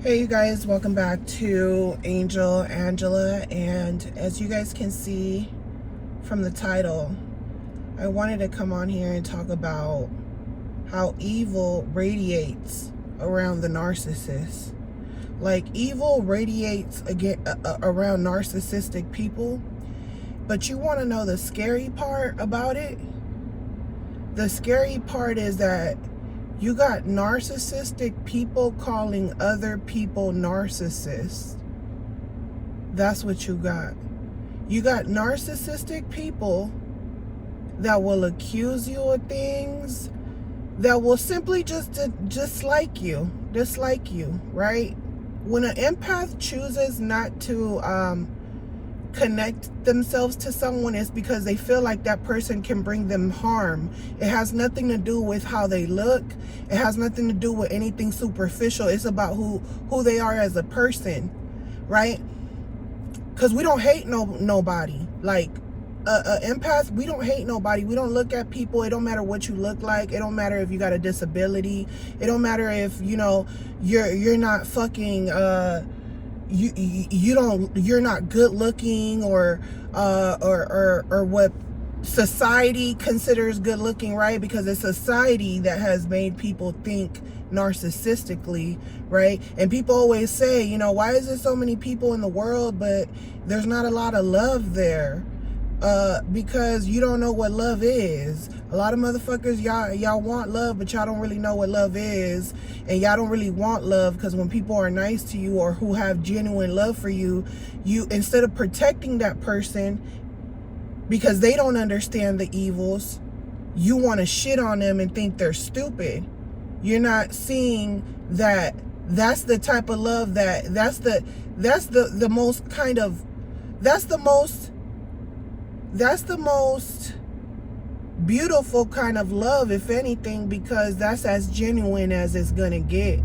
Hey you guys, welcome back to Angela, and as you guys can see from the title, I wanted to come on here and talk about how evil radiates around the narcissist. Like, evil radiates around narcissistic people, but you want to know the scary part about it? The scary part is that you got narcissistic people calling other people narcissists. That's what you got. You got narcissistic people that will accuse you of things, that will simply just dislike you, right? When an empath chooses not to connect themselves to someone, is because they feel like that person can bring them harm. It has nothing to do with how they look. It has nothing to do with anything superficial. It's about who they are as a person, right? Because we don't hate nobody. Like empath, we don't hate nobody. We don't look at people. It don't matter what you look like. It don't matter if you got a disability. It don't matter if you're not fucking you're not good looking, or what society considers good looking, right? Because it's society that has made people think narcissistically, right? And people always say, why is there so many people in the world but there's not a lot of love there? Because you don't know what love is. A lot of motherfuckers, y'all want love, but y'all don't really know what love is, and y'all don't really want love, because when people are nice to you or who have genuine love for you, instead of protecting that person because they don't understand the evils, you want to shit on them and think they're stupid. You're not seeing that that's the type of love that's the most beautiful kind of love, if anything, because that's as genuine as it's gonna get.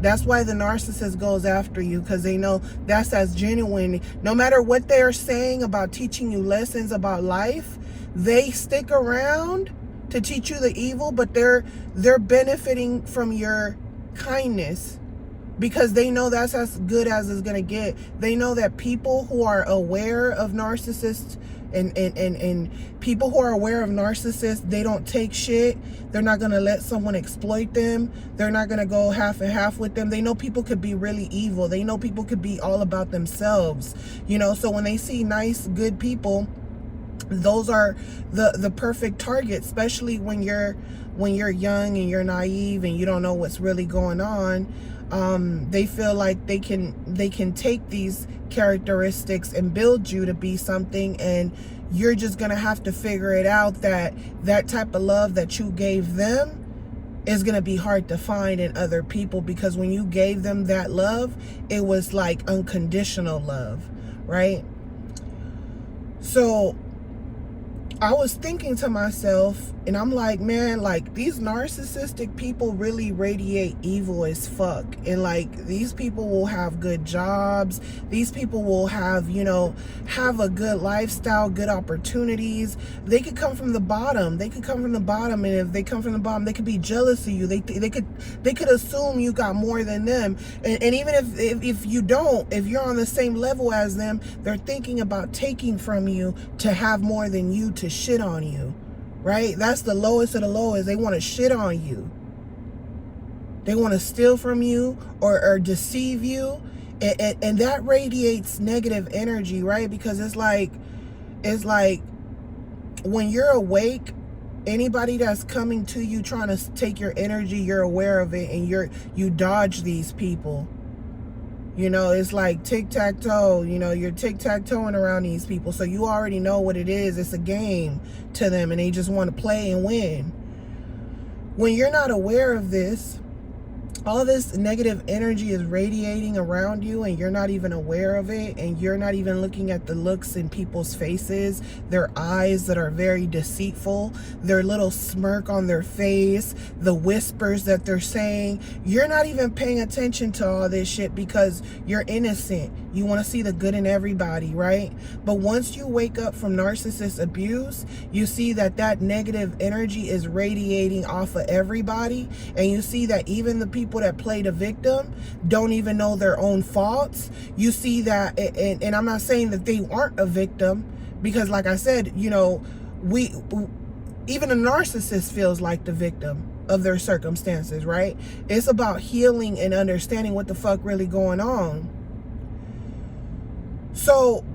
That's why the narcissist goes after you, because they know that's as genuine. No matter what they're saying about teaching you lessons about life, they stick around to teach you the evil, but they're benefiting from your kindness, because they know that's as good as it's gonna get. They know that people who are aware of narcissists and people who are aware of narcissists, they don't take shit. They're not gonna let someone exploit them. They're not gonna go half and half with them. They know people could be really evil. They know people could be all about themselves. So when they see nice, good people, those are the perfect target, especially when you're young and you're naive and you don't know what's really going on. They feel like they can take these characteristics and build you to be something, and you're just gonna have to figure it out that type of love that you gave them is gonna be hard to find in other people, because when you gave them that love, it was like unconditional love, right? So I was thinking to myself, and I'm like, man, like, these narcissistic people really radiate evil as fuck. And like, these people will have good jobs. These people will have, have a good lifestyle, good opportunities. They could come from the bottom. And if they come from the bottom, they could be jealous of you. They could assume you got more than them. And even if you don't, if you're on the same level as them, they're thinking about taking from you to have more than you, to shit on you, right? That's the lowest of the lowest. They want to shit on you. They want to steal from you or deceive you, and that radiates negative energy, right? Because it's like when you're awake, anybody that's coming to you trying to take your energy, you're aware of it, and you dodge these people. It's like tic-tac-toe. You're tic-tac-toeing around these people, so you already know what it is. It's a game to them, and they just want to play and win. When you're not aware of this, all this negative energy is radiating around you, and you're not even aware of it, and you're not even looking at the looks in people's faces, their eyes that are very deceitful, their little smirk on their face, the whispers that they're saying. You're not even paying attention to all this shit because you're innocent. You want to see the good in everybody, right? But once you wake up from narcissist abuse, you see that that negative energy is radiating off of everybody. And you see that even the people that play the victim don't even know their own faults. You see that, and I'm not saying that they aren't a victim, because like I said, you know, even a narcissist feels like the victim of their circumstances, right? It's about healing and understanding what the fuck really going on. So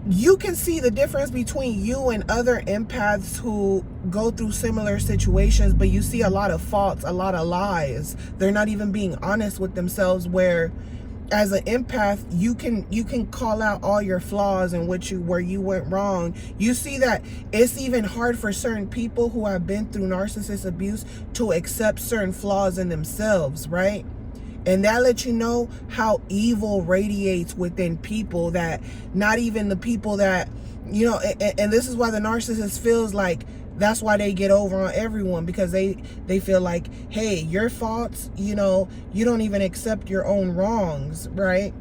you can see the difference between you and other empaths who go through similar situations, but you see a lot of faults, a lot of lies. They're not even being honest with themselves, where as an empath, you can call out all your flaws and where you went wrong. You see that it's even hard for certain people who have been through narcissist abuse to accept certain flaws in themselves, right? And that lets you know how evil radiates within people, that not even the people that, you know, and this is why the narcissist feels like that's why they get over on everyone, because they feel like, hey, your faults, you know, you don't even accept your own wrongs, right?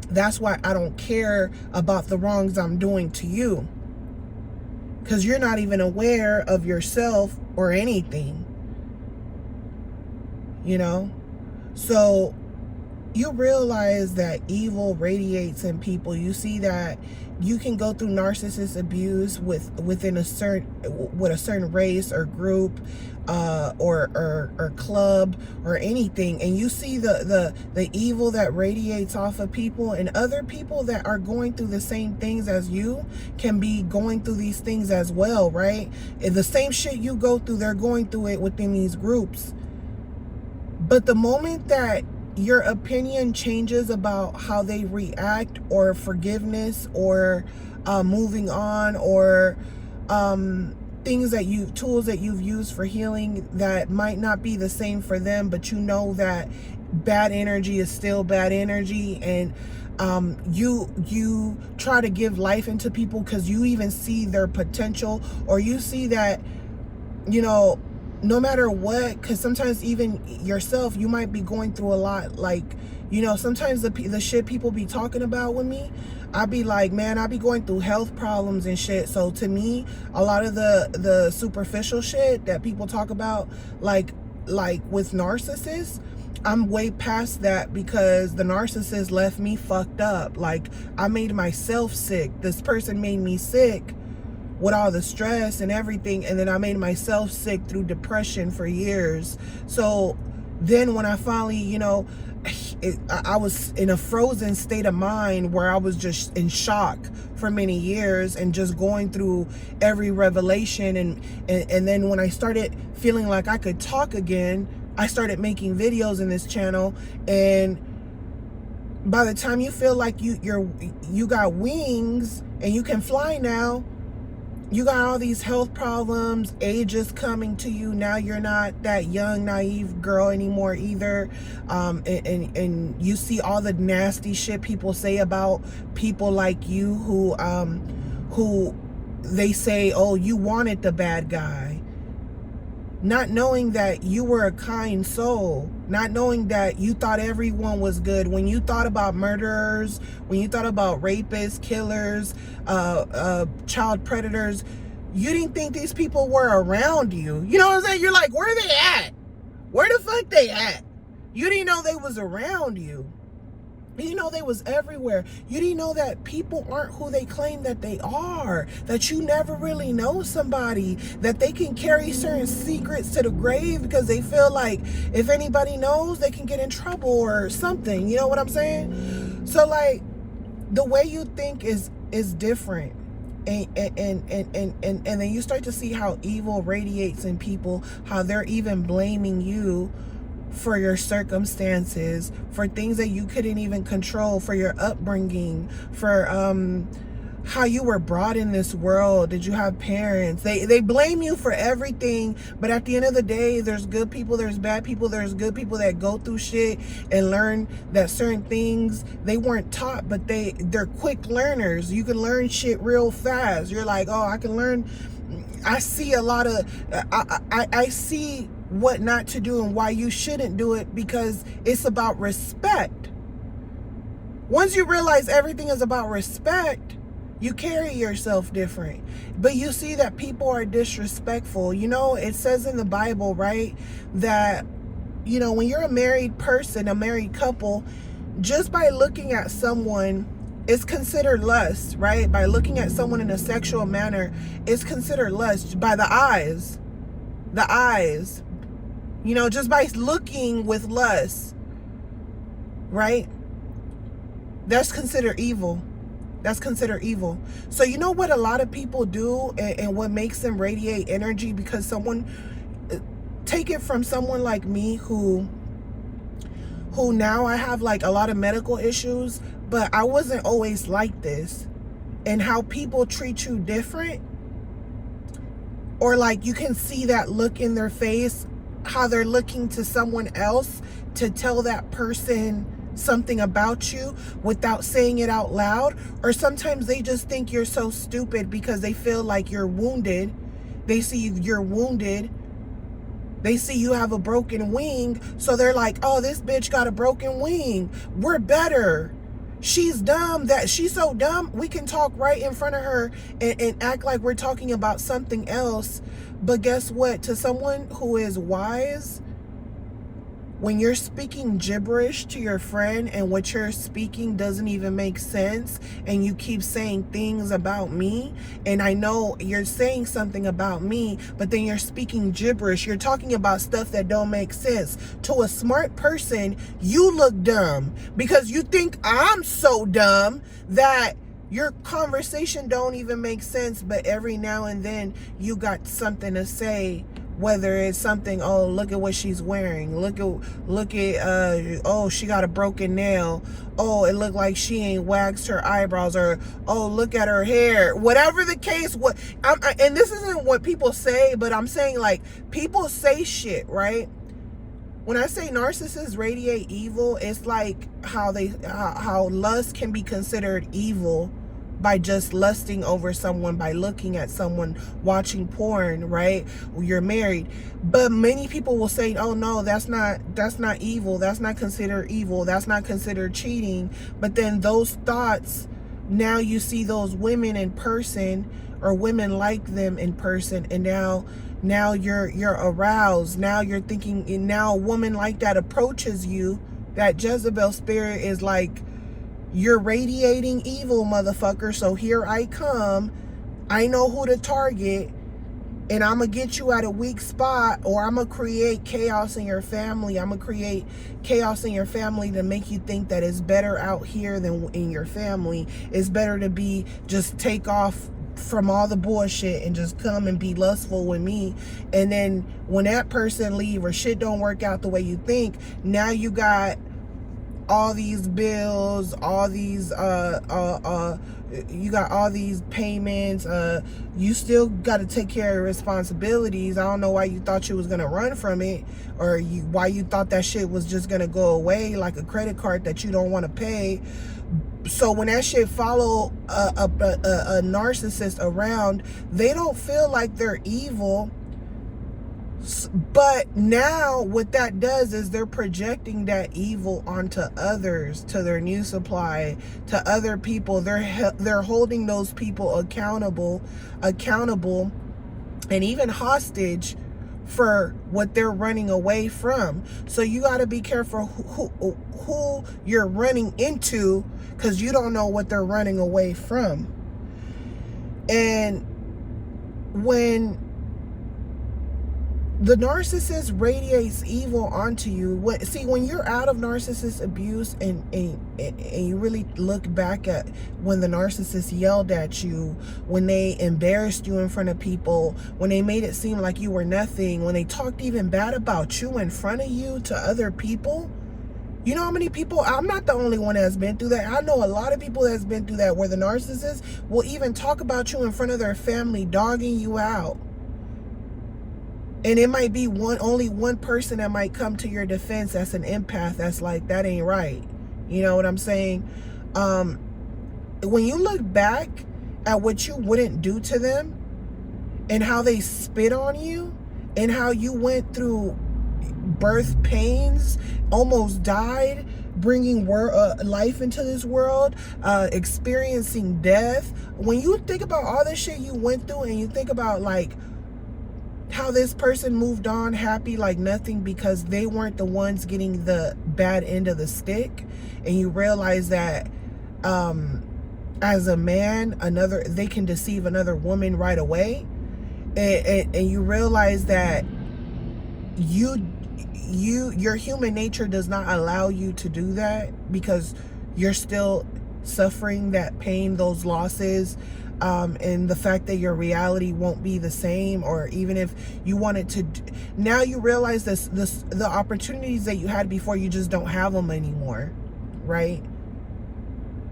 That's why I don't care about the wrongs I'm doing to you, because you're not even aware of yourself or anything, you know? So you realize that evil radiates in people. You see that you can go through narcissist abuse within a certain race or group, or club or anything, and you see the evil that radiates off of people, and other people that are going through the same things as you can be going through these things as well, right? And the same shit you go through, they're going through it within these groups. But the moment that your opinion changes about how they react, or forgiveness, or moving on, or tools that you've used for healing that might not be the same for them, but you know that bad energy is still bad energy, and you try to give life into people because you even see their potential, or you see that, you know, no matter what, because sometimes even yourself, you might be going through a lot. Like, you know, sometimes the shit people be talking about with me, I be like, man, I be going through health problems and shit. So to me, a lot of the superficial shit that people talk about, like with narcissists, I'm way past that, because the narcissist left me fucked up. Like, I made myself sick. This person made me sick with all the stress and everything, and then I made myself sick through depression for years. So then when I finally, you know, I was in a frozen state of mind where I was just in shock for many years, and just going through every revelation, and then when I started feeling like I could talk again, I started making videos in this channel. And by the time you feel like you got wings and you can fly now, you got all these health problems, age is coming to you. Now you're not that young, naive girl anymore either. And you see all the nasty shit people say about people like you, who they say, oh, you wanted the bad guy. Not knowing that you were a kind soul. Not knowing that you thought everyone was good. When you thought about murderers, when you thought about rapists, killers, child predators, you didn't think these people were around you. You know what I'm saying? You're like, where are they at? Where the fuck they at? You didn't know they was around you. You didn't know they was everywhere. You didn't know that people aren't who they claim that they are. That you never really know somebody. That they can carry certain secrets to the grave because they feel like if anybody knows, they can get in trouble or something. You know what I'm saying? So like, the way you think is different. And then you start to see how evil radiates in people, how they're even blaming you for your circumstances, for things that you couldn't even control, for your upbringing, for how you were brought in this world. Did you have parents? They blame you for everything, but at the end of the day, there's good people, there's bad people, there's good people that go through shit and learn that certain things they weren't taught, but they're quick learners. You can learn shit real fast. You're like, oh, I can learn. I see a lot of I see what not to do and why you shouldn't do it, because it's about respect. Once you realize everything is about respect, you carry yourself different. But you see that people are disrespectful. You know, it says in the Bible, right, that, you know, when you're a married person, a married couple, just by looking at someone, it's considered lust, right? By looking at someone in a sexual manner, it's considered lust by the eyes. The eyes. You know, just by looking with lust, right? That's considered evil. That's considered evil. So you know what a lot of people do and what makes them radiate energy? Because someone, take it from someone like me who now I have like a lot of medical issues, but I wasn't always like this. And how people treat you different, or like you can see that look in their face, how they're looking to someone else to tell that person something about you without saying it out loud. Or sometimes they just think you're so stupid because they feel like you're wounded. They see you're wounded. They see you have a broken wing, so they're like, oh, this bitch got a broken wing. We're better. She's dumb. That she's so dumb. We can talk right in front of her and act like we're talking about something else. But guess what? To someone who is wise, when you're speaking gibberish to your friend and what you're speaking doesn't even make sense, and you keep saying things about me, and I know you're saying something about me, but then you're speaking gibberish, you're talking about stuff that don't make sense. To a smart person, you look dumb because you think I'm so dumb that your conversation don't even make sense, but every now and then you got something to say. Whether it's something, oh, look at what she's wearing. Look at, oh, she got a broken nail. Oh, it looked like she ain't waxed her eyebrows. Or, oh, look at her hair. Whatever the case, and this isn't what people say, but I'm saying, like, people say shit, right? When I say narcissists radiate evil, it's like how lust can be considered evil by just lusting over someone, by looking at someone, watching porn, right? You're married. But many people will say, oh no, that's not evil. That's not considered evil. That's not considered cheating. But then those thoughts, now you see those women in person, or women like them in person, and now you're aroused. Now you're thinking, and now a woman like that approaches you, that Jezebel spirit is like, you're radiating evil, motherfucker, so here I come. I know who to target, and I'm going to get you at a weak spot, or I'm going to create chaos in your family. I'm going to create chaos in your family to make you think that it's better out here than in your family. It's better to be, just take off from all the bullshit and just come and be lustful with me. And then when that person leave, or shit don't work out the way you think, now you got all these bills, all these you got all these payments, you still got to take care of your responsibilities. I don't know why you thought you was gonna run from it, or why you thought that shit was just gonna go away like a credit card that you don't want to pay. So when that shit follow a narcissist around, they don't feel like they're evil. But now what that does is they're projecting that evil onto others, to their new supply, to other people. They're holding those people accountable, and even hostage for what they're running away from. So you got to be careful who you're running into, because you don't know what they're running away from. And when the narcissist radiates evil onto you, when you're out of narcissist abuse, and you really look back at when the narcissist yelled at you, when they embarrassed you in front of people, when they made it seem like you were nothing, when they talked even bad about you in front of you to other people. You know how many people, I'm not the only one that's been through that. I know a lot of people that's been through that, where the narcissist will even talk about you in front of their family, dogging you out. And it might be only one person that might come to your defense that's an empath, that's like, that ain't right. You know what I'm saying? When you look back at what you wouldn't do to them, and how they spit on you, and how you went through birth pains, almost died, bringing life into this world, experiencing death. When you think about all the shit you went through, and you think about like how this person moved on happy like nothing because they weren't the ones getting the bad end of the stick, and you realize that as a man, they can deceive another woman right away, and you realize that your human nature does not allow you to do that, because you're still suffering that pain, those losses, and the fact that your reality won't be the same. Or even if you wanted to, now you realize the opportunities that you had before, you just don't have them anymore, right?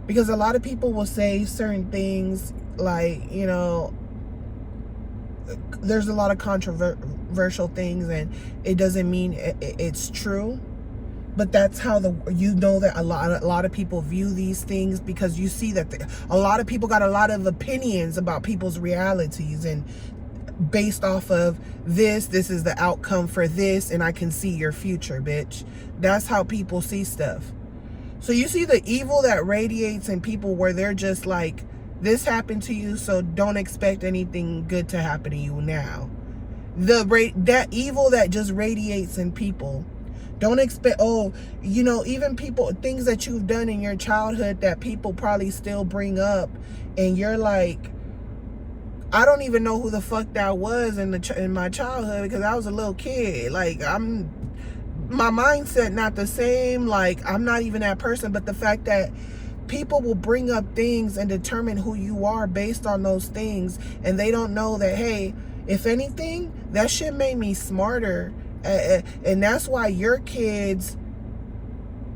Because a lot of people will say certain things like, you know, there's a lot of controversial things, and it doesn't mean it's true, but that's how that a lot of people view these things, because you see that a lot of people got a lot of opinions about people's realities, and based off of this is the outcome for this, and I can see your future, bitch. That's how people see stuff. So you see the evil that radiates in people, where they're just like, this happened to you, so don't expect anything good to happen to you now. That evil that just radiates in people. Don't expect, you know, even things that you've done in your childhood that people probably still bring up, and you're like, I don't even know who the fuck that was in my childhood, because I was a little kid. Like, my mindset not the same. Like, I'm not even that person. But the fact that people will bring up things and determine who you are based on those things, and they don't know that, hey, if anything, that shit made me smarter. And that's why your kids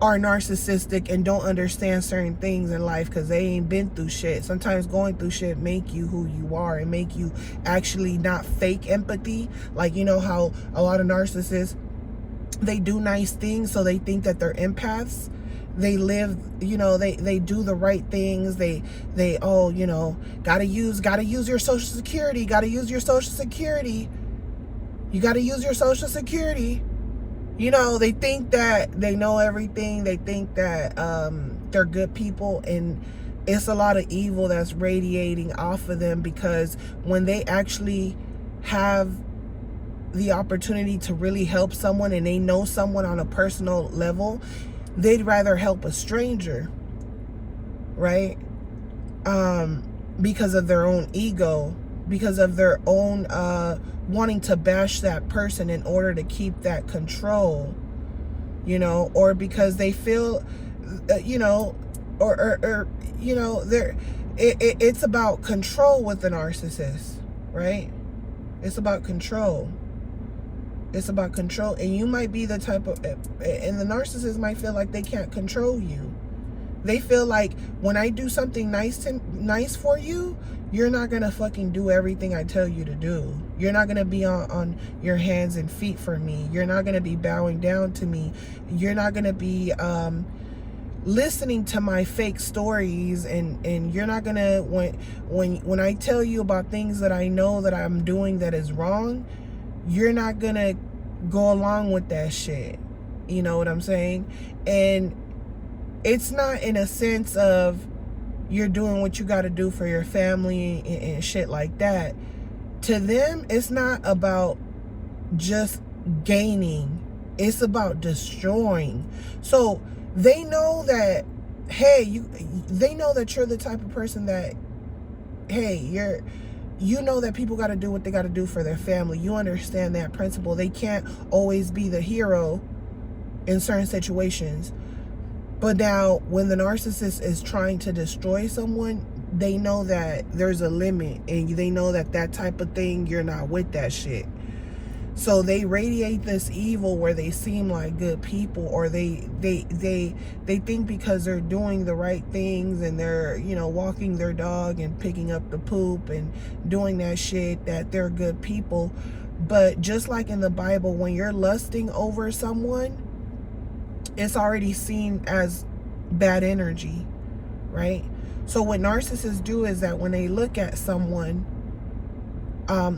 are narcissistic and don't understand certain things in life, because they ain't been through shit. Sometimes going through shit make you who you are, and make you actually not fake empathy. Like, you know how a lot of narcissists, they do nice things, so they think that they're empaths. They live, you know, they do the right things. They you know, gotta use your social security. Gotta use your social security. You gotta use your social security. You know, they think that they know everything. They think that they're good people, and it's a lot of evil that's radiating off of them, because when they actually have the opportunity to really help someone, and they know someone on a personal level, they'd rather help a stranger, right? Because of their own ego, because of their own wanting to bash that person in order to keep that control, you know, or because they feel, you know, or you know, it's about control with the narcissist, right? It's about control. It's about control. And you might be the type of, and the narcissist might feel like they can't control you. They feel like, when I do something nice for you, you're not gonna fucking do everything I tell you to do. You're not gonna be on your hands and feet for me. You're not gonna be bowing down to me. You're not gonna be listening to my fake stories, and you're not gonna, when I tell you about things that I know that I'm doing that is wrong, you're not gonna go along with that shit. You know what I'm saying? And it's not in a sense of you're doing what you got to do for your family and shit like that. To them, it's not about just gaining. It's about destroying. So they know that, hey, they know that you're the type of person that, hey, you know that people got to do what they got to do for their family. You understand that principle. They can't always be the hero in certain situations. But now, when the narcissist is trying to destroy someone, they know that there's a limit, and they know that that type of thing, you're not with that shit. So they radiate this evil where they seem like good people, or they think because they're doing the right things, and they're, you know, walking their dog and picking up the poop and doing that shit, that they're good people. But just like in the Bible, when you're lusting over someone, it's already seen as bad energy, right? So what narcissists do is that when they look at someone,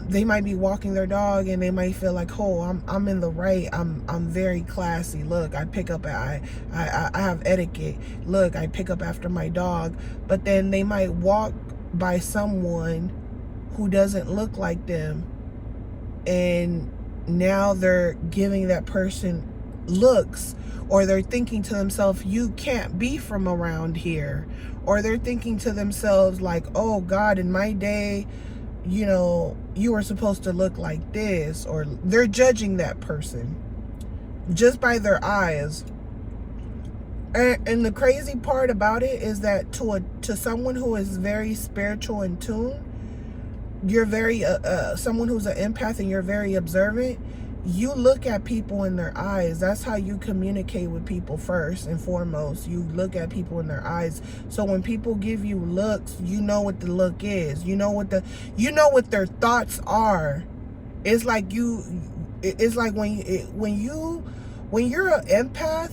They might be walking their dog and they might feel like, oh, I'm in the right. I'm very classy. Look, I pick up. I have etiquette. Look, I pick up after my dog. But then they might walk by someone who doesn't look like them, and now they're giving that person looks, or they're thinking to themselves, you can't be from around here, or they're thinking to themselves like, oh God, in my day, you know, you were supposed to look like this, or they're judging that person just by their eyes. And the crazy part about it is that to someone who is very spiritual in tune, you're very someone who's an empath and you're very observant, you look at people in their eyes. That's how you communicate with people first and foremost. You look at people in their eyes. So when people give you looks, you know what the look is. You know what their thoughts are. It's like it's like when you're an empath,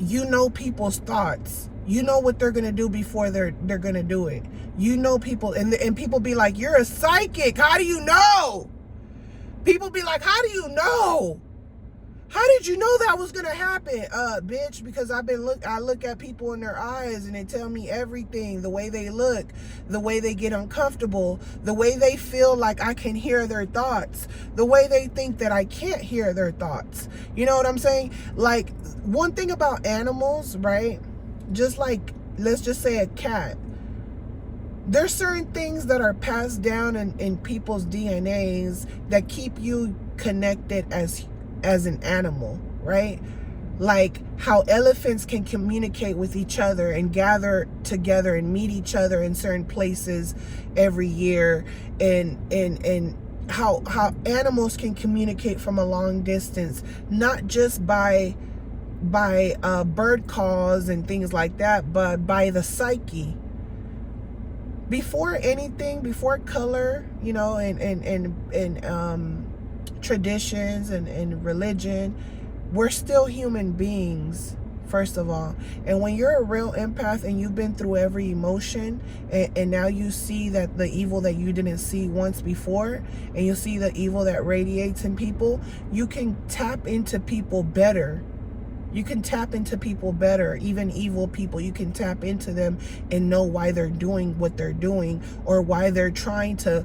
you know people's thoughts. You know what they're gonna do before they're gonna do it. You know people, and people be like, you're a psychic. How do you know? People be like, how do you know? How did you know that was gonna happen? Bitch, because I look at people in their eyes and they tell me everything. The way they look, the way they get uncomfortable, the way they feel like I can hear their thoughts, the way they think that I can't hear their thoughts. You know what I'm saying? Like, one thing about animals, right? Just like, let's just say a cat. There's certain things that are passed down in people's DNAs that keep you connected as an animal, right? Like how elephants can communicate with each other and gather together and meet each other in certain places every year, and how animals can communicate from a long distance, not just by bird calls and things like that, but by the psyche. Before anything, before color, you know, and traditions and religion, we're still human beings, first of all. And when you're a real empath and you've been through every emotion, and now you see that the evil that you didn't see once before, and you see the evil that radiates in people, you can tap into people better. You can tap into people better, even evil people. You can tap into them and know why they're doing what they're doing, or why they're trying to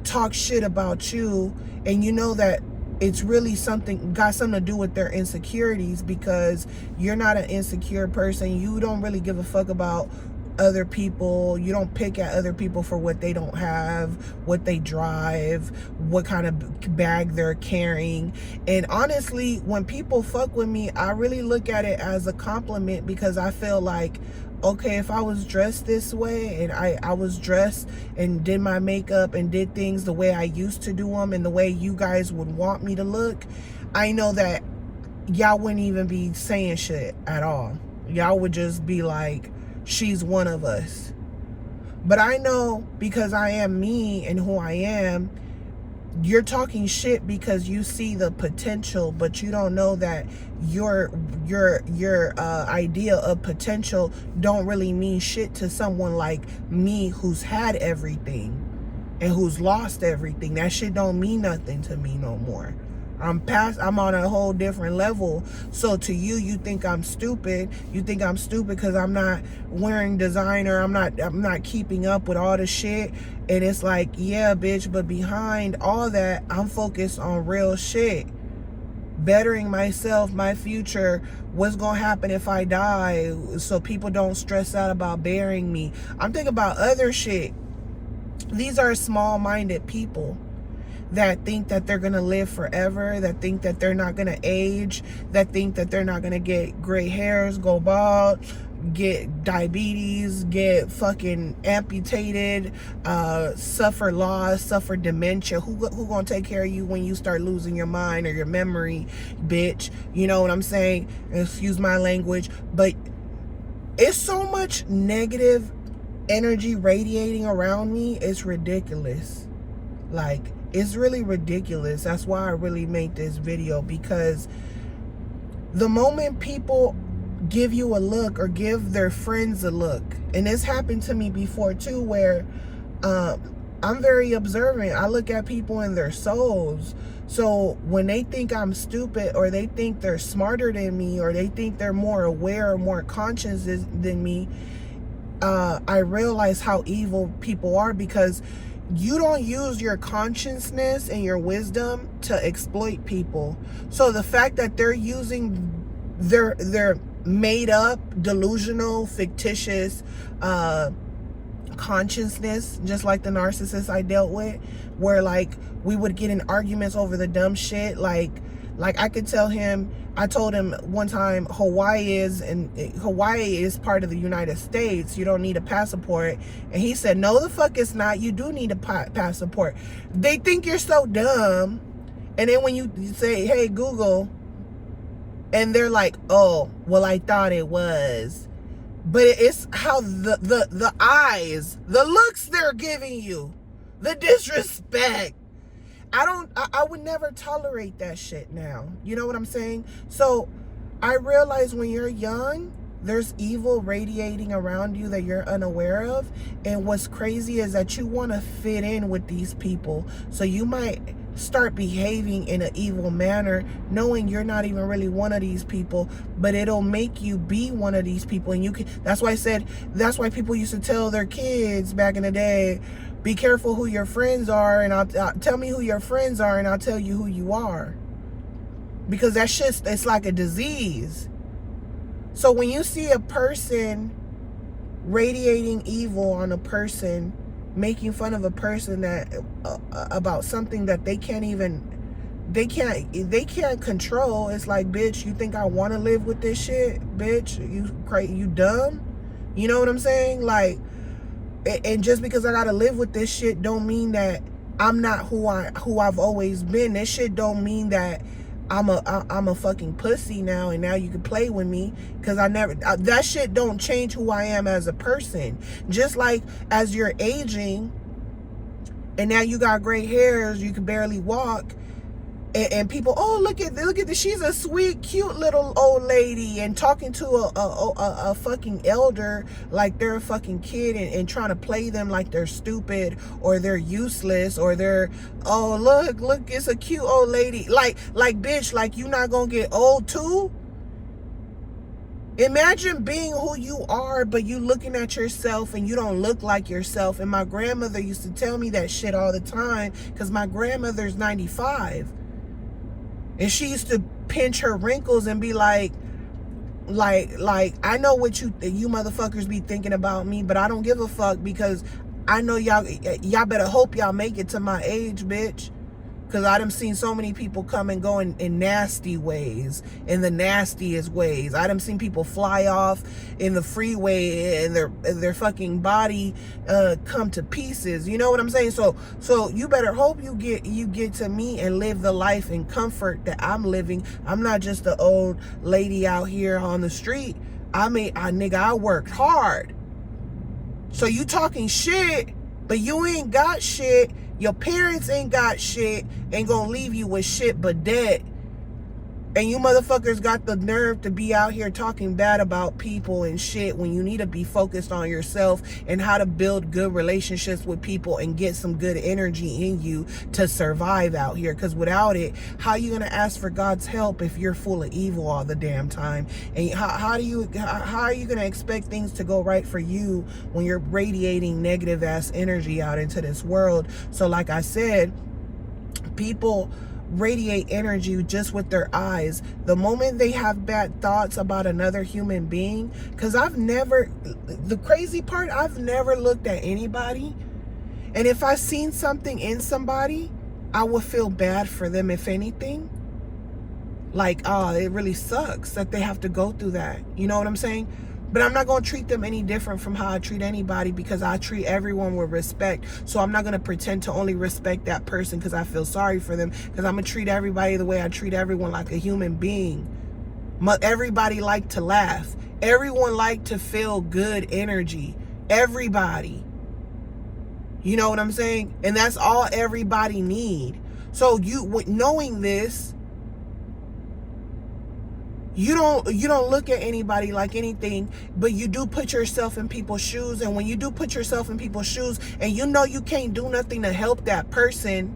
talk shit about you. And you know that it's really got something to do with their insecurities, because you're not an insecure person. You don't really give a fuck about other people. You don't pick at other people for what they don't have, what they drive, what kind of bag they're carrying. And honestly, when people fuck with me, I really look at it as a compliment, because I feel like, okay, if I was dressed this way, and I was dressed and did my makeup and did things the way I used to do them and the way you guys would want me to look, I know that y'all wouldn't even be saying shit at all. Y'all would just be like, she's one of us. But I know, because I am me and who I am, you're talking shit because you see the potential, but you don't know that your idea of potential don't really mean shit to someone like me, who's had everything and who's lost everything. That shit don't mean nothing to me no more. I'm on a whole different level. So to you, you think I'm stupid. You think I'm stupid because I'm not wearing designer. I'm not keeping up with all the shit. And it's like, yeah, bitch, but behind all that, I'm focused on real shit. Bettering myself, my future, what's gonna happen if I die, so people don't stress out about burying me. I'm thinking about other shit. These are small-minded people that think that they're gonna live forever, that think that they're not gonna age, that think that they're not gonna get gray hairs, go bald, get diabetes, get fucking amputated, suffer loss, suffer dementia. Who gonna take care of you when you start losing your mind or your memory, bitch? You know what I'm saying? Excuse my language, but it's so much negative energy radiating around me. It's ridiculous. Like, it's really ridiculous. That's why I really made this video, because the moment people give you a look or give their friends a look, and this happened to me before too, where I'm very observant. I look at people and their souls. So when they think I'm stupid, or they think they're smarter than me, or they think they're more aware or more conscious than me, I realize how evil people are, because you don't use your consciousness and your wisdom to exploit people. So the fact that they're using their made up, delusional, fictitious consciousness, just like the narcissist I dealt with, where like we would get in arguments over the dumb shit. Like I could tell him, I told him one time Hawaii is part of the United States. You don't need a passport. And he said, no, the fuck it's not. You do need a passport. They think you're so dumb. And then when you say, hey, Google, and they're like, oh, well, I thought it was. But it's how the eyes, the looks they're giving you, the disrespect. I would never tolerate that shit now. You know what I'm saying? So I realize when you're young, there's evil radiating around you that you're unaware of. And what's crazy is that you want to fit in with these people. So you might start behaving in an evil manner, knowing you're not even really one of these people, but it'll make you be one of these people. And you can, that's why people used to tell their kids back in the day, be careful who your friends are, and I'll tell me who your friends are, and I'll tell you who you are. Because that shit, it's like a disease. So when you see a person radiating evil on a person, making fun of a person that about something that they can't control, it's like, bitch, you think I want to live with this shit? Bitch, you dumb? You know what I'm saying? Like, and just because I gotta live with this shit don't mean that I'm not who I've always been. This shit don't mean that I'm a fucking pussy now, and now you can play with me, because that shit don't change who I am as a person. Just like as you're aging and now you got gray hairs, you can barely walk, and people, oh, look at this, she's a sweet, cute little old lady, and talking to a fucking elder like they're a fucking kid, and trying to play them like they're stupid or they're useless, or they're, oh, look, it's a cute old lady. Like bitch, like you not gonna get old too? Imagine being who you are, but you looking at yourself and you don't look like yourself. And my grandmother used to tell me that shit all the time, because my grandmother's 95. And she used to pinch her wrinkles and be like, I know what you motherfuckers be thinking about me, but I don't give a fuck, because I know y'all better hope y'all make it to my age, bitch. Because I done seen so many people come and go in nasty ways, in the nastiest ways. I done seen people fly off in the freeway and their fucking body come to pieces. You know what I'm saying? So you better hope you get to me and live the life in comfort that I'm living. I'm not just the old lady out here on the street. I worked hard. So you talking shit, but you ain't got shit. Your parents ain't got shit, ain't gonna leave you with shit but debt. And you motherfuckers got the nerve to be out here talking bad about people and shit, when you need to be focused on yourself and how to build good relationships with people and get some good energy in you to survive out here. Because without it, how are you gonna ask for God's help if you're full of evil all the damn time? And how are you gonna expect things to go right for you when you're radiating negative ass energy out into this world? So like I said, people radiate energy just with their eyes. The moment they have bad thoughts about another human being, because the crazy part, I've never looked at anybody, and if I seen something in somebody, I would feel bad for them. If anything, like, oh, it really sucks that they have to go through that. You know what I'm saying? But I'm not going to treat them any different from how I treat anybody, because I treat everyone with respect. So I'm not going to pretend to only respect that person because I feel sorry for them, because I'm going to treat everybody the way I treat everyone, like a human being. Everybody like to laugh. Everyone like to feel good energy. Everybody. You know what I'm saying? And that's all everybody need. So knowing this, You don't look at anybody like anything, but you do put yourself in people's shoes. And when you do put yourself in people's shoes and you know you can't do nothing to help that person,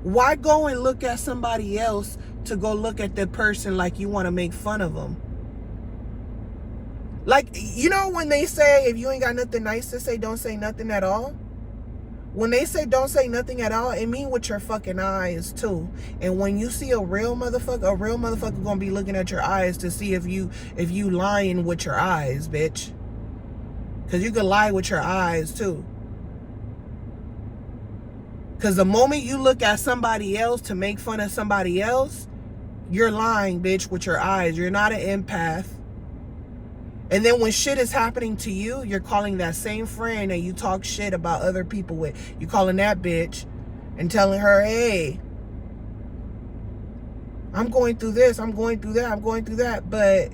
why go and look at somebody else to go look at the person like you want to make fun of them? Like, you know when they say if you ain't got nothing nice to say, don't say nothing at all? When they say don't say nothing at all, it mean with your fucking eyes too. And when you see a real motherfucker gonna be looking at your eyes to see if you lying with your eyes, bitch. Cause you can lie with your eyes too. Cause the moment you look at somebody else to make fun of somebody else, you're lying, bitch, with your eyes. You're not an empath. And then when shit is happening to you, you're calling that same friend that you talk shit about other people with. You calling that bitch and telling her, hey, I'm going through this, I'm going through that, I'm going through that. But,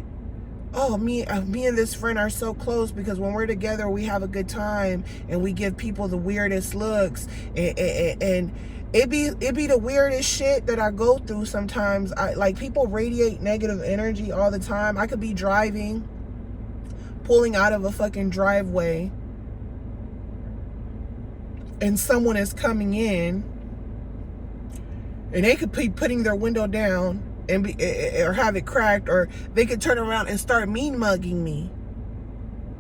oh, me and this friend are so close because when we're together, we have a good time and we give people the weirdest looks. And it be the weirdest shit that I go through sometimes. Like, people radiate negative energy all the time. I could be driving, pulling out of a fucking driveway, and someone is coming in, and they could be putting their window down and or have it cracked, or they could turn around and start mean mugging me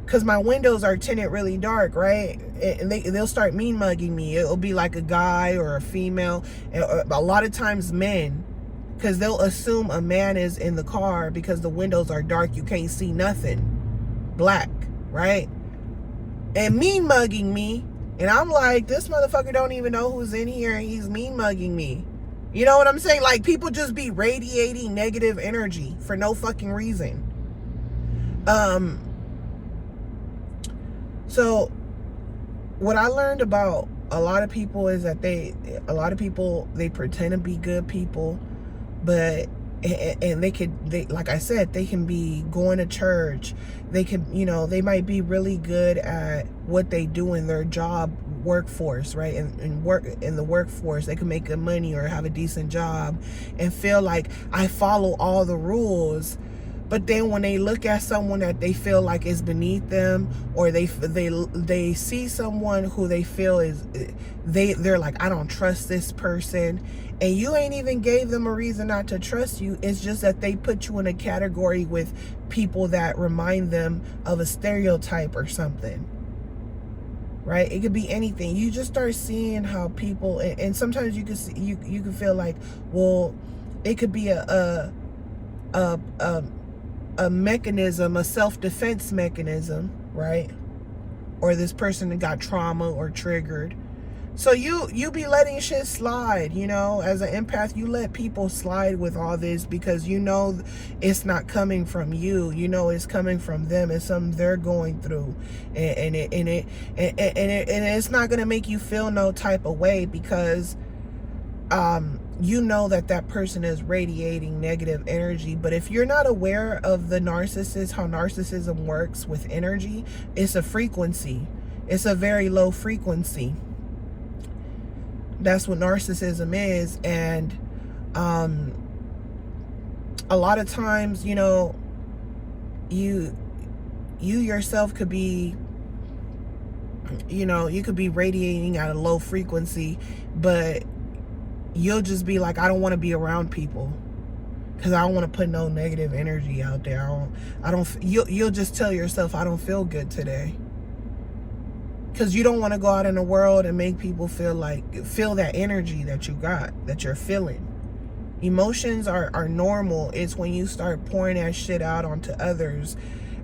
because my windows are tinted really dark, right? And they'll start mean mugging me. It'll be like a guy or a female, a lot of times men, because they'll assume a man is in the car because the windows are dark, you can't see nothing, black, right? And mean mugging me, and I'm like, this motherfucker don't even know who's in here and he's mean mugging me. You know what I'm saying? Like, people just be radiating negative energy for no fucking reason. So what I learned about a lot of people is that they pretend to be good people, but and they like I said, they can be going to church, they can, they might be really good at what they do in their job workforce, right? And work in the workforce, they can make good money or have a decent job and feel like I follow all the rules. But then when they look at someone that they feel like is beneath them, or they see someone who they feel is, they're like, I don't trust this person. And you ain't even gave them a reason not to trust you. It's just that they put you in a category with people that remind them of a stereotype or something, right? It could be anything. You just start seeing how people, and sometimes you can see, you can feel like, well, it could be a mechanism, a self-defense mechanism, right? Or this person that got trauma or triggered. So you be letting shit slide, as an empath. You let people slide with all this because it's not coming from you. It's coming from them. It's something they're going through, and it's not gonna make you feel no type of way because that person is radiating negative energy. But if you're not aware of the narcissist, how narcissism works with energy, it's a frequency. It's a very low frequency. That's what narcissism is. And a lot of times, you yourself could be, you could be radiating at a low frequency, but you'll just be like, I don't want to be around people because I don't want to put no negative energy out there. You'll just tell yourself, I don't feel good today. Because you don't want to go out in the world and make people feel that energy that you got, that you're feeling. Emotions are normal. It's when you start pouring that shit out onto others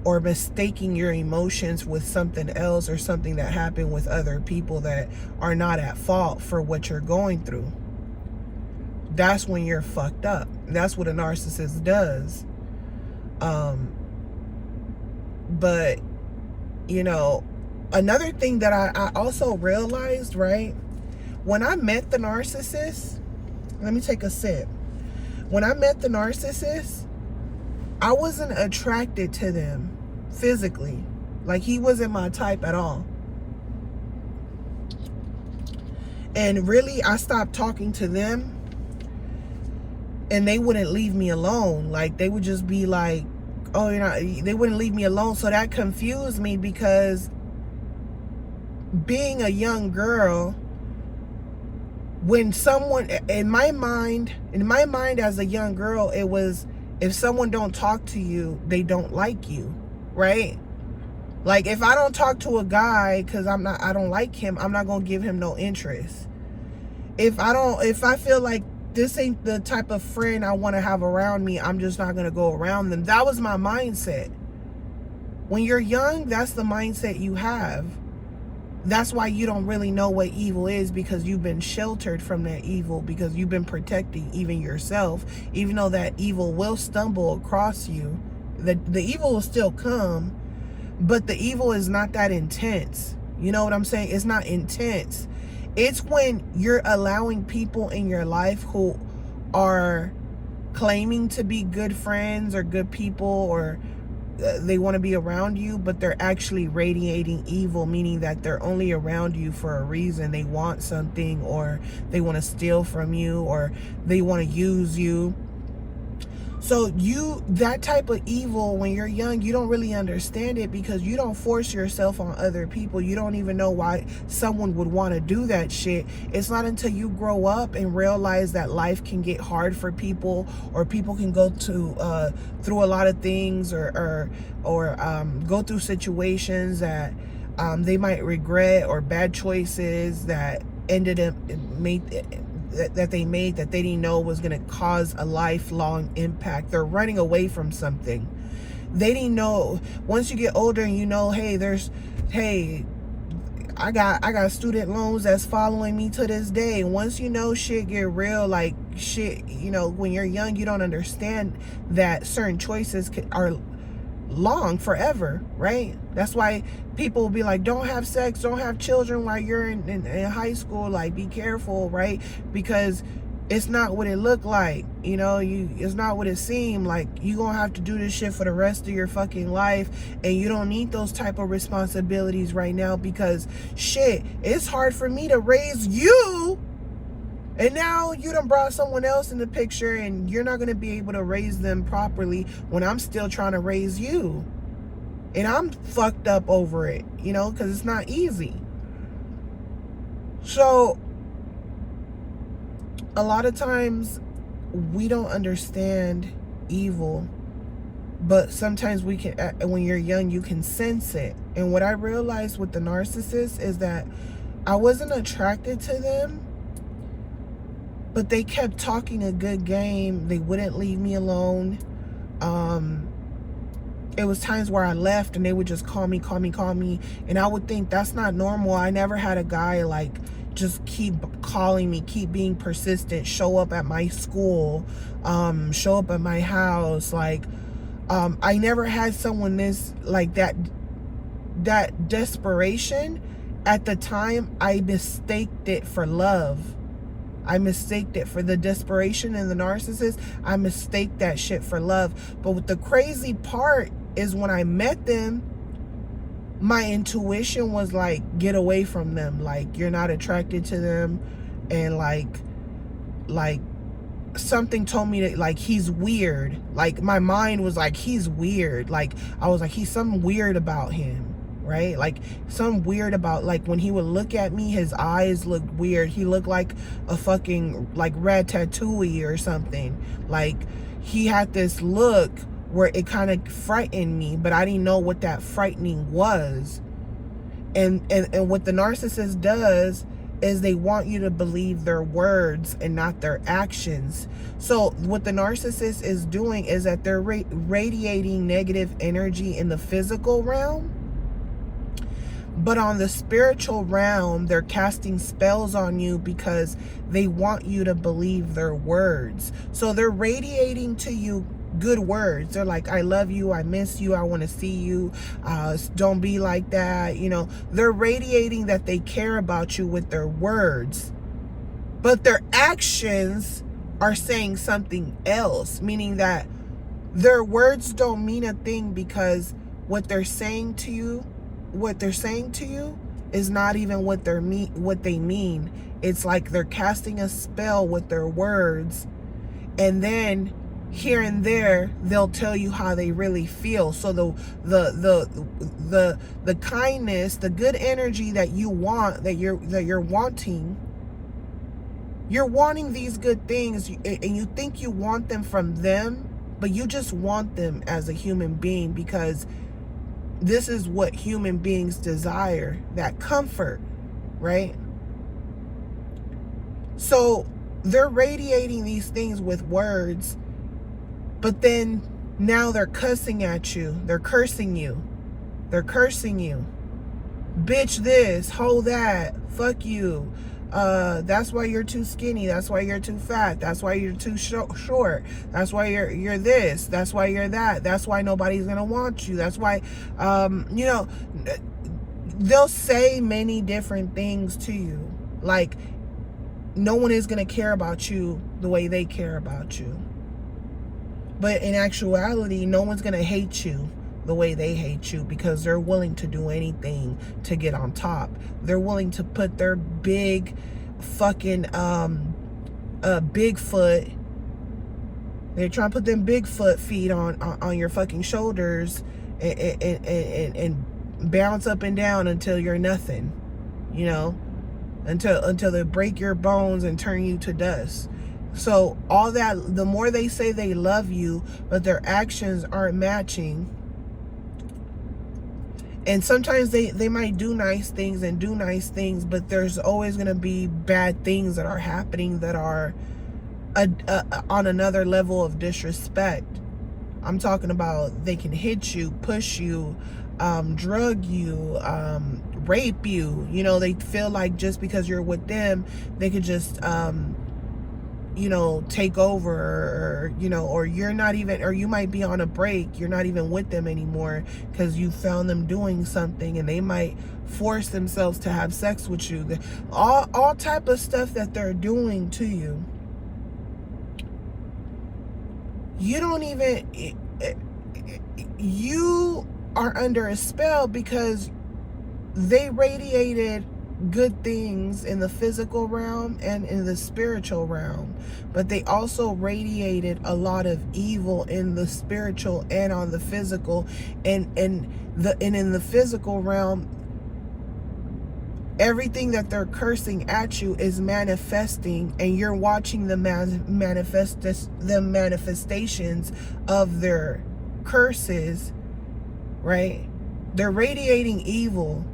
or mistaking your emotions with something else or something that happened with other people that are not at fault for what you're going through. That's when you're fucked up. That's what a narcissist does. But, another thing that I also realized, right? When I met the narcissist, let me take a sip. When I met the narcissist, I wasn't attracted to them physically. Like, he wasn't my type at all. And really, I stopped talking to them and they wouldn't leave me alone. Like, they would just be like, oh, they wouldn't leave me alone. So that confused me, because being a young girl, when someone, in my mind as a young girl, it was, if someone don't talk to you, they don't like you, right? Like, if I don't talk to a guy because I don't like him, I'm not gonna give him no interest. If I feel like this ain't the type of friend I want to have around me, I'm just not gonna go around them. That was my mindset. When you're young, that's the mindset you have. That's why you don't really know what evil is, because you've been sheltered from that evil, because you've been protecting even yourself. Even though that evil will stumble across you, the evil will still come, but the evil is not that intense. You know what I'm saying? It's not intense. It's when you're allowing people in your life who are claiming to be good friends or good people, or they want to be around you, but they're actually radiating evil, meaning that they're only around you for a reason. They want something, or they want to steal from you, or they want to use you. So that type of evil, when you're young, you don't really understand it, because you don't force yourself on other people. You don't even know why someone would want to do that shit. It's not until you grow up and realize that life can get hard for people, or people can go through a lot of things, or go through situations that they might regret, or bad choices that they made that they didn't know was going to cause a lifelong impact. They're running away from something. They didn't know. Once you get older and you know, hey, I got student loans that's following me to this day. Once you know shit get real, like shit, when you're young, you don't understand that certain choices are long forever, right? That's why people will be like, don't have sex, don't have children while you're in high school. Like, be careful, right? Because it's not what it looked like. It's not what it seemed like. You gonna have to do this shit for the rest of your fucking life, and you don't need those type of responsibilities right now, because shit, it's hard for me to raise you. And now you done brought someone else in the picture, and you're not going to be able to raise them properly when I'm still trying to raise you. And I'm fucked up over it, because it's not easy. So a lot of times we don't understand evil, but sometimes we can, when you're young, you can sense it. And what I realized with the narcissist is that I wasn't attracted to them, but they kept talking a good game. They wouldn't leave me alone. It was times where I left and they would just call me. And I would think that's not normal. I never had a guy like just keep calling me, keep being persistent, show up at my school, show up at my house. Like, I never had someone like that desperation. At the time, I mistaked it for love. I mistaked it for the desperation and the narcissist. I mistake that shit for love. But what the crazy part is, when I met them, my intuition was like, get away from them. Like, you're not attracted to them. And like something told me that, like, he's weird. Like, my mind was like, he's weird. Like, I was like, he's something weird about him. Right? Like, some weird about, like, when he would look at me, his eyes looked weird. He looked like a fucking, like, Ratatouille or something. Like, he had this look where it kind of frightened me, but I didn't know what that frightening was. And what the narcissist does is they want you to believe their words and not their actions. So what the narcissist is doing is that they're radiating negative energy in the physical realm. But on the spiritual realm, they're casting spells on you because they want you to believe their words. So they're radiating to you good words. They're like, I love you, I miss you, I want to see you, don't be like that. They're radiating that they care about you with their words. But their actions are saying something else, meaning that their words don't mean a thing, because what they're saying to you is not even what they mean. It's like they're casting a spell with their words, And then here and there they'll tell you how they really feel. So the kindness, the good energy that you want, that you're wanting, you're wanting these good things, and you think you want them from them, but you just want them as a human being, because this is what human beings desire, that comfort, right? So they're radiating these things with words, but then now they're cussing at you. They're cursing you. They're cursing you. Bitch this, hoe that, fuck you. That's why you're too skinny. That's why you're too fat. That's why you're too short. That's why you're this. That's why you're that. That's why nobody's gonna want you. That's why, you know, they'll say many different things to you. Like, no one is gonna care about you the way they care about you. But in actuality, no one's gonna hate you the way they hate you, because they're willing to do anything to get on top. They're willing to put their big fucking Bigfoot, they're trying to put them Bigfoot feet on your fucking shoulders and bounce up and down until you're nothing, you know, until they break your bones and turn you to dust. So all that, the more they say they love you, but their actions aren't matching. And sometimes they might do nice things, but there's always going to be bad things that are happening that are on another level of disrespect. I'm talking about they can hit you, push you, drug you, rape you. You know, they feel like just because you're with them, they could just you know, take over, or, you know, or you're not even, or you might be on a break, you're not even with them anymore because you found them doing something, and they might force themselves to have sex with you. All type of stuff that they're doing to you. You don't even, you are under a spell because they radiated good things in the physical realm and in the spiritual realm, but they also radiated a lot of evil in the spiritual and on the physical, and in the physical realm, everything that they're cursing at you is manifesting, and you're watching the manifestations of their curses, right? They're radiating evil.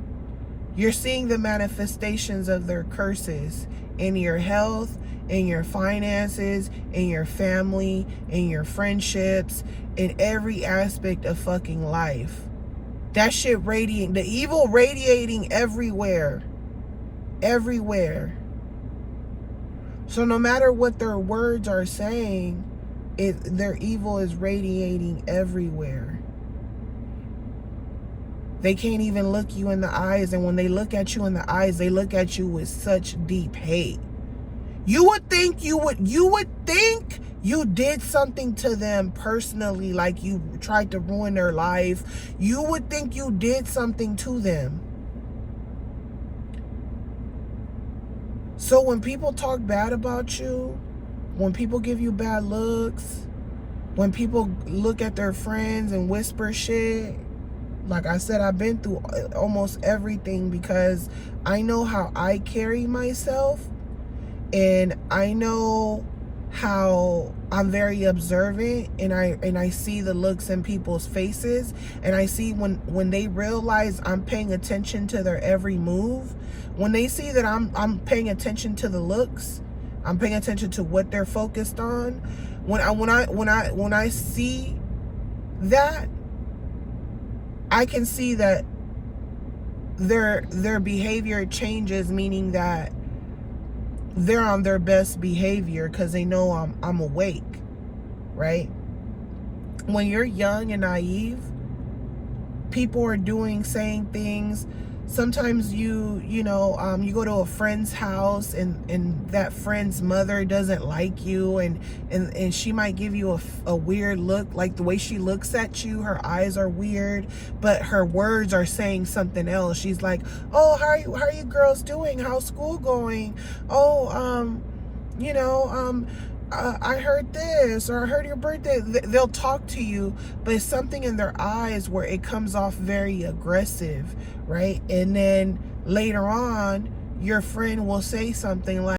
You're seeing the manifestations of their curses in your health, in your finances, in your family, in your friendships, in every aspect of fucking life. That shit radiating, the evil radiating everywhere. Everywhere. So no matter what their words are saying, their evil is radiating everywhere. They can't even look you in the eyes, and when they look at you in the eyes, they look at you with such deep hate. You would think you did something to them personally, like you tried to ruin their life. You would think you did something to them. So when people talk bad about you, when people give you bad looks, when people look at their friends and whisper shit, like I said, I've been through almost everything, because I know how I carry myself, and I know how I'm very observant, and I see the looks in people's faces, and I see when they realize I'm paying attention to their every move, when they see that I'm paying attention to the looks, I'm paying attention to what they're focused on. When I see that, I can see that their behavior changes, meaning that they're on their best behavior because they know I'm awake, right? When you're young and naive, people are saying things. Sometimes you go to a friend's house, and that friend's mother doesn't like you, and she might give you a weird look. Like the way she looks at you, her eyes are weird, but her words are saying something else. She's like, "Oh, how are you girls doing? How's school going? Oh, I heard this, or I heard your birthday. They'll talk to you, but it's something in their eyes where it comes off very aggressive, right? And then later on, your friend will say something like,